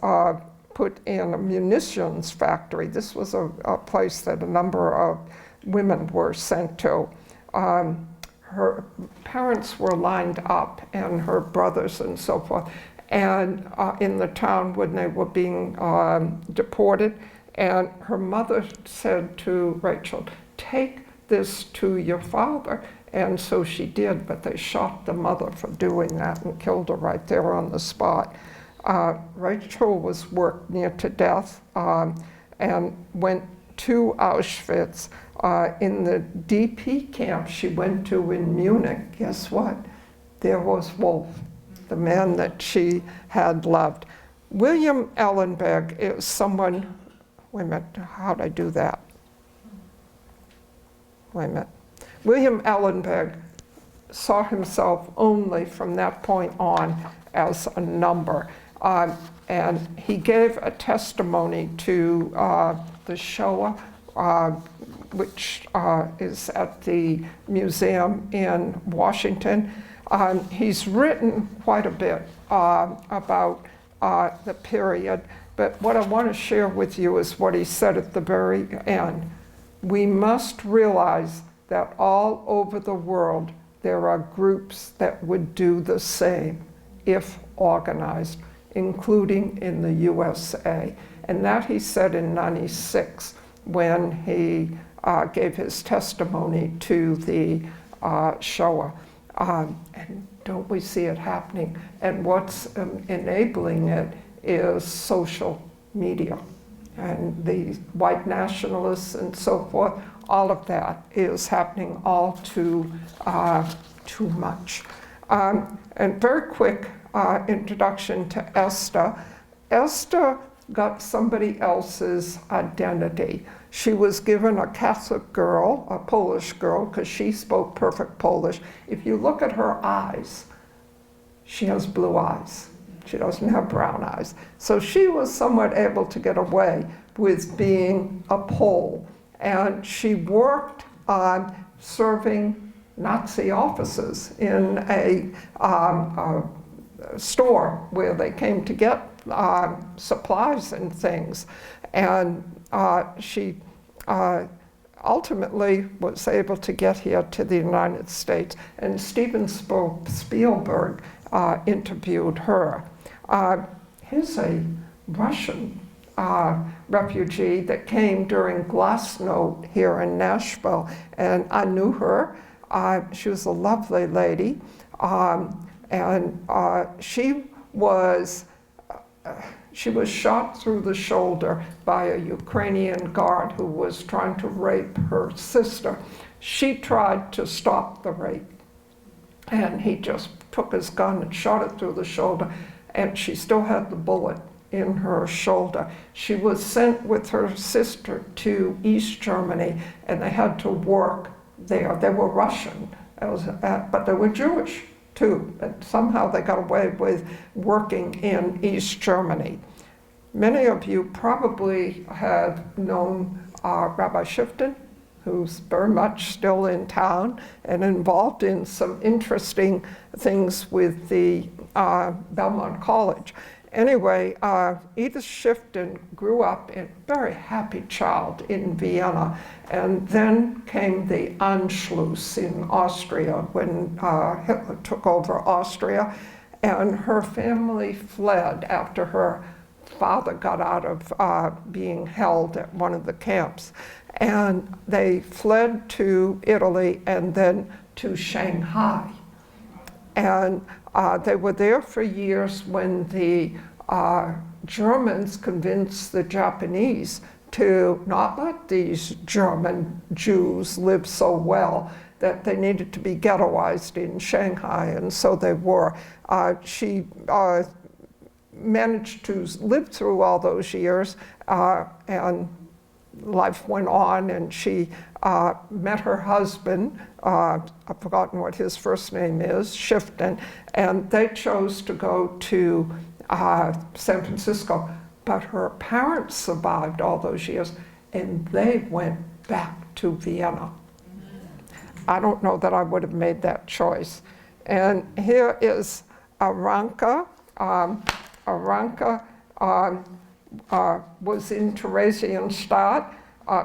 put in a munitions factory. This was a place that a number of women were sent to. Her parents were lined up, and her brothers and so forth, and in the town when they were being deported. And her mother said to Rachel, "Take this to your father." And so she did, but they shot the mother for doing that and killed her right there on the spot. Rachel was worked near to death and went to Auschwitz. In the DP camp she went to in Munich, guess what? There was Wolf, the man that she had loved. William Ellenberg is someone, wait a minute, how'd I do that? Wait a minute. William Ellenberg saw himself only from that point on as a number. And he gave a testimony to the Shoah, which is at the museum in Washington. He's written quite a bit about the period, but what I want to share with you is what he said at the very end. We must realize that all over the world there are groups that would do the same if organized, including in the USA. And that he said in '96 when he gave his testimony to the Shoah. And don't we see it happening? And what's enabling it is social media. And the white nationalists and so forth, all of that is happening all too much. And very quick introduction to Esther. Esther got somebody else's identity. She was given a Catholic girl, a Polish girl, because she spoke perfect Polish. If you look at her eyes, she has blue eyes. She doesn't have brown eyes. So she was somewhat able to get away with being a Pole. And she worked on serving Nazi officers in a store where they came to get supplies and things. And she ultimately was able to get here to the United States. And Steven Spielberg interviewed her. Here's a Russian refugee that came during Glasnost here in Nashville, and I knew her. She was a lovely lady, and she was shot through the shoulder by a Ukrainian guard who was trying to rape her sister. She tried to stop the rape, and he just took his gun and shot it through the shoulder, and she still had the bullet in her shoulder. She was sent with her sister to East Germany, and they had to work there. They were Russian, but they were Jewish too, and somehow they got away with working in East Germany. Many of you probably have known Rabbi Shifton, who's very much still in town and involved in some interesting things with the Belmont College. Anyway, Edith Shifton grew up a very happy child in Vienna, and then came the Anschluss in Austria when Hitler took over Austria, and her family fled after her father got out of being held at one of the camps. And they fled to Italy and then to Shanghai. And they were there for years when the Germans convinced the Japanese to not let these German Jews live so well, that they needed to be ghettoized in Shanghai, and so they were. She managed to live through all those years, and life went on, and she met her husband, I've forgotten what his first name is, Shifton, and they chose to go to San Francisco. But her parents survived all those years, and they went back to Vienna. I don't know that I would have made that choice. And here is Aranka. Aranka was in Theresienstadt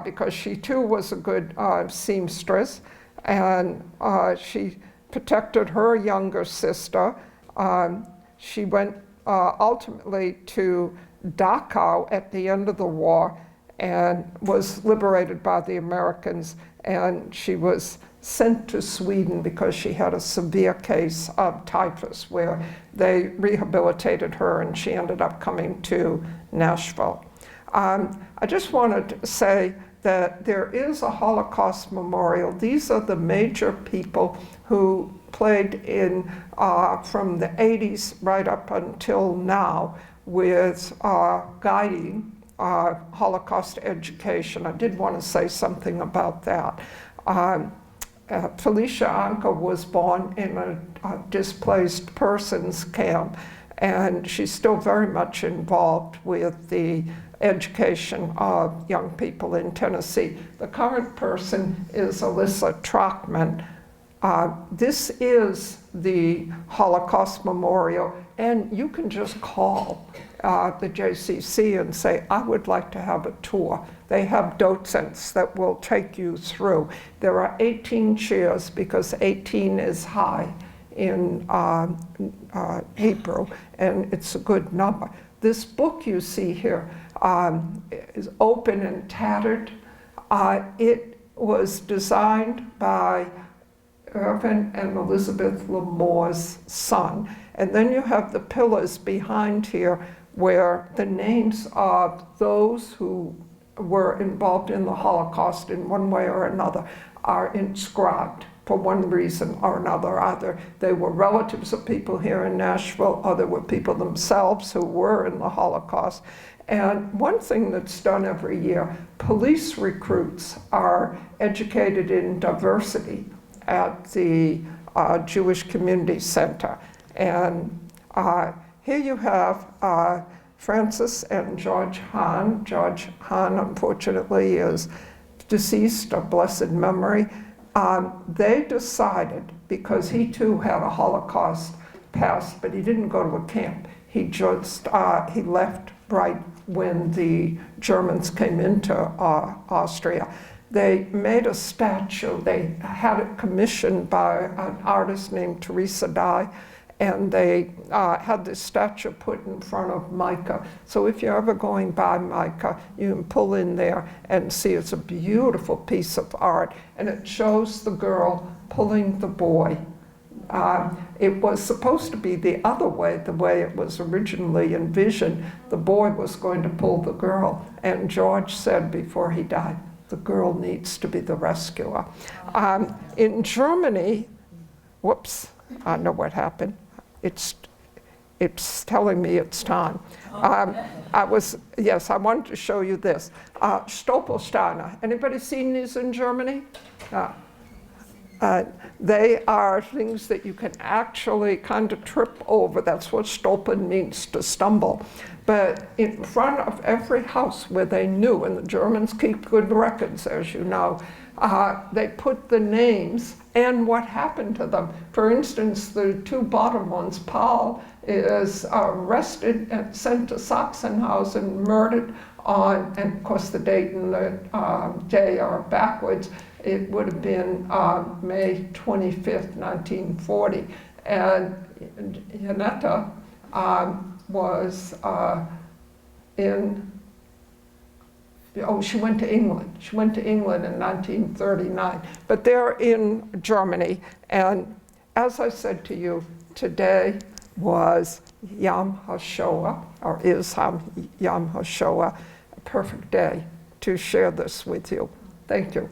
because she too was a good seamstress, and she protected her younger sister. She went ultimately to Dachau at the end of the war and was liberated by the Americans, and she was sent to Sweden because she had a severe case of typhus where they rehabilitated her, and she ended up coming to Nashville. I just wanted to say that there is a Holocaust memorial. These are the major people who played in from the 80s right up until now with guiding Holocaust education. I did want to say something about that. Felicia Anka was born in a displaced persons camp, and she's still very much involved with the education of young people in Tennessee. The current person is Alyssa Trockman. This is the Holocaust Memorial, and you can just call the JCC and say, I would like to have a tour. They have docents that will take you through. There are 18 chairs because 18 is high in Hebrew, and it's a good number. This book you see here is open and tattered. It was designed by Irvin and Elizabeth Lamore's son. And then you have the pillars behind here where the names of those who were involved in the Holocaust in one way or another are inscribed for one reason or another. Either they were relatives of people here in Nashville, or they were people themselves who were in the Holocaust. And one thing that's done every year, police recruits are educated in diversity at the Jewish Community Center. And here you have Francis and George Hahn. George Hahn, unfortunately, is deceased of blessed memory. They decided, because he too had a Holocaust past, but he didn't go to a camp. He just, he left right when the Germans came into Austria. They made a statue. They had it commissioned by an artist named Teresa Dye, and they had this statue put in front of Micah. So if you're ever going by Micah, you can pull in there and see it's a beautiful piece of art, and it shows the girl pulling the boy. It was supposed to be the other way, the way it was originally envisioned. The boy was going to pull the girl, and George said before he died, the girl needs to be the rescuer. In Germany, whoops, I know what happened. It's telling me it's time. Yes, I wanted to show you this. Stoppelsteine. Anybody seen these in Germany? They are things that you can actually kind of trip over. That's what stolpen means, to stumble. But in front of every house where they knew, and the Germans keep good records, as you know, they put the names and what happened to them. For instance, the two bottom ones, Paul is arrested and sent to Sachsenhausen, murdered on, and of course the date and the day are backwards. It would have been May 25th, 1940. And Janetta was in, oh, she went to England. She went to England in 1939. But they're in Germany. And as I said to you, today was Yom HaShoah, or is Yom HaShoah, a perfect day to share this with you. Thank you.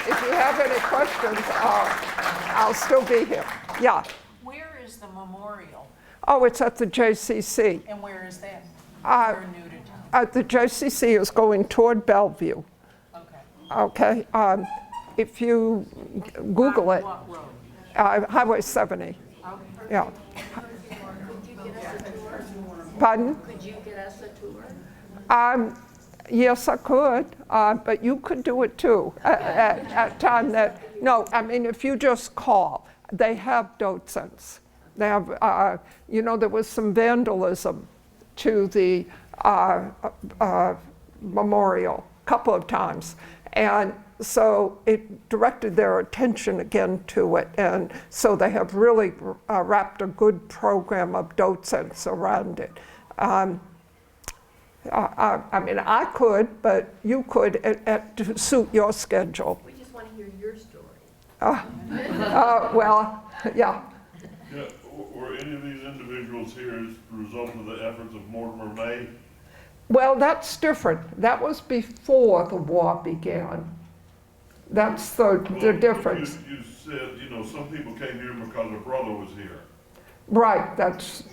If you have any questions, I'll still be here. Yeah. Where is the memorial? Oh, it's at the JCC. And where is that? Uh, We're new to town. The JCC is going toward Bellevue. Okay. Okay. If you Google it, What road? Highway 70. Okay. Yeah. Could you get us a tour? Pardon? Could you get us a tour? Yes, I could, but you could do it too at time that, no, I mean, if you just call, they have docents. They have, you know, there was some vandalism to the memorial a couple of times. And so it directed their attention again to it. And so they have really wrapped a good program of docents around it. I mean, I could, but you could to suit your schedule. We just want to hear your story. Well, yeah. Yeah, were any of these individuals here as a result of the efforts of Mortimer May? Well, that's different. That was before the war began. That's the difference. You said, you know, some people came here because a brother was here. Right, that's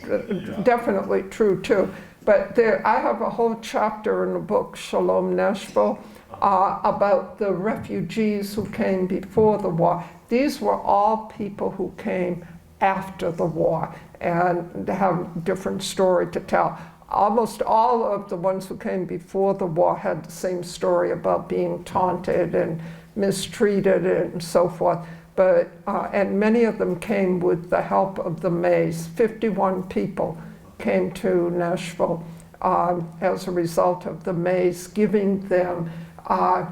definitely true too. But I have a whole chapter in the book, Shalom Nashville, about the refugees who came before the war. These were all people who came after the war and have a different story to tell. Almost all of the ones who came before the war had the same story about being taunted and mistreated and so forth. But, and many of them came with the help of the Mays. 51 people came to Nashville as a result of the Mays giving them a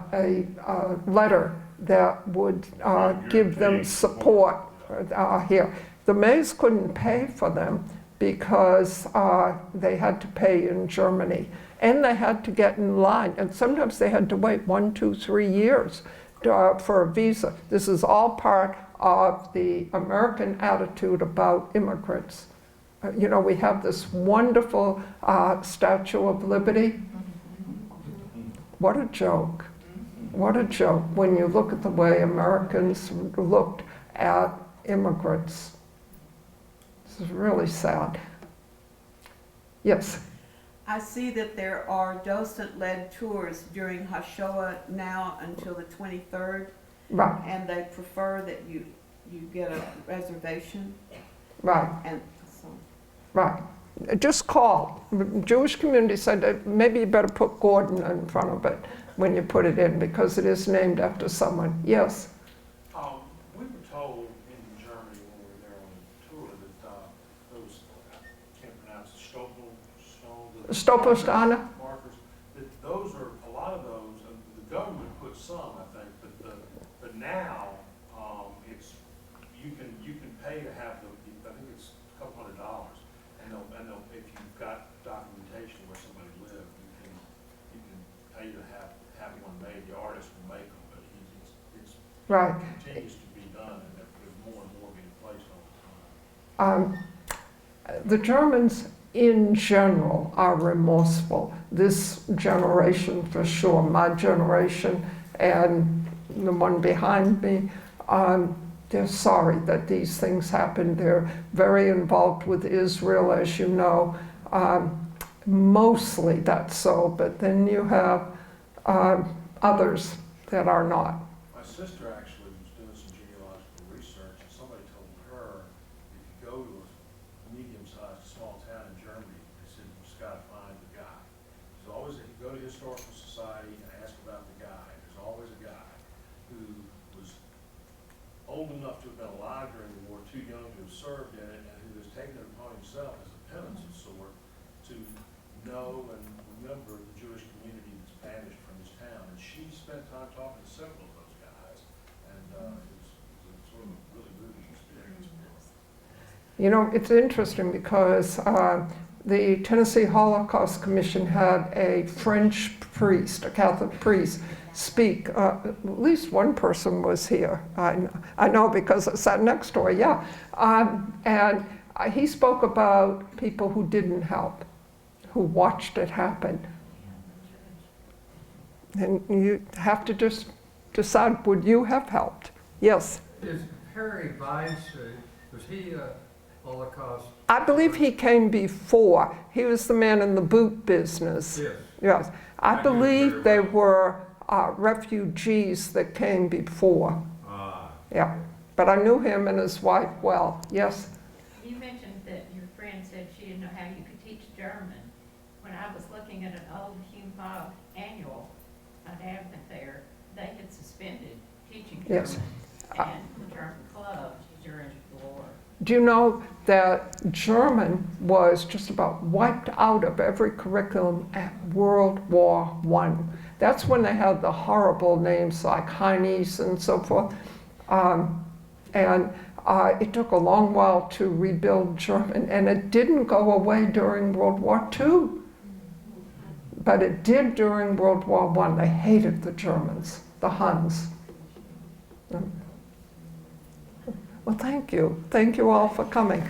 letter that would give them support here. The Mays couldn't pay for them because they had to pay in Germany. And they had to get in line. And sometimes they had to wait 1, 2, 3 years for a visa. This is all part of the American attitude about immigrants. You know, we have this wonderful Statue of Liberty. What a joke. What a joke when you look at the way Americans looked at immigrants. This is really sad. Yes? I see that there are docent-led tours during Hashoah now until the 23rd, Right, and they prefer that you get a reservation, right. and so. Right. Just call. The Jewish community said that maybe you better put Gordon in front of it when you put it in because it is named after someone. Yes? We were told in Germany when we were there on the tour that those, I can't pronounce it, Stoppelsteine? markers, that those are, a lot of those, and the government put some, I think, but now, it's, you can pay to have the, I think it's a couple $100, and they'll, if you've got documentation where somebody lived, you can pay to have one made. The artist will make them, but it's Right. continues to be done, and there's more and more being placed all the time. The Germans in general are remorseful. This generation for sure, my generation and the one behind me, they're sorry that these things happened. They're very involved with Israel, as you know. Mostly that's so, but then you have others that are not. My sister actually was doing some genealogical research, and somebody told her if you go to a medium-sized small town in Germany, they said you just got to find the guy. There's always, if you go to the Historical Society and ask about the guy, there's always a guy who was old enough to have been alive during the war, too young to have served in it, and who has taken it upon himself as a penance of sort to know and remember the Jewish community that's vanished from his town. And she spent time talking to several of those guys, and it was sort of a really moving experience for her. You know, it's interesting because the Tennessee Holocaust Commission had a French priest, a Catholic priest, speak. At least one person was here. I know because I sat next door, yeah. And he spoke about people who didn't help, who watched it happen. And you have to just decide, would you have helped? Yes. Is Harry Weiss, was he a Holocaust? I believe he came before. He was the man in the boot business. Yes. Yes. I I knew believe very they well. were refugees that came before. Ah, Yeah. But I knew him and his wife well. Yes. You mentioned that your friend said she didn't know how you could teach German. When I was looking at an old Hume Bob annual, an advent there, they had suspended teaching German Yes. and the German clubs during the war. Do you know that German was just about wiped out of every curriculum at World War I? That's when they had the horrible names like Heinies and so forth. It took a long while to rebuild German, and it didn't go away during World War II. But it did during World War I. They hated the Germans, the Huns. Well, thank you. Thank you all for coming.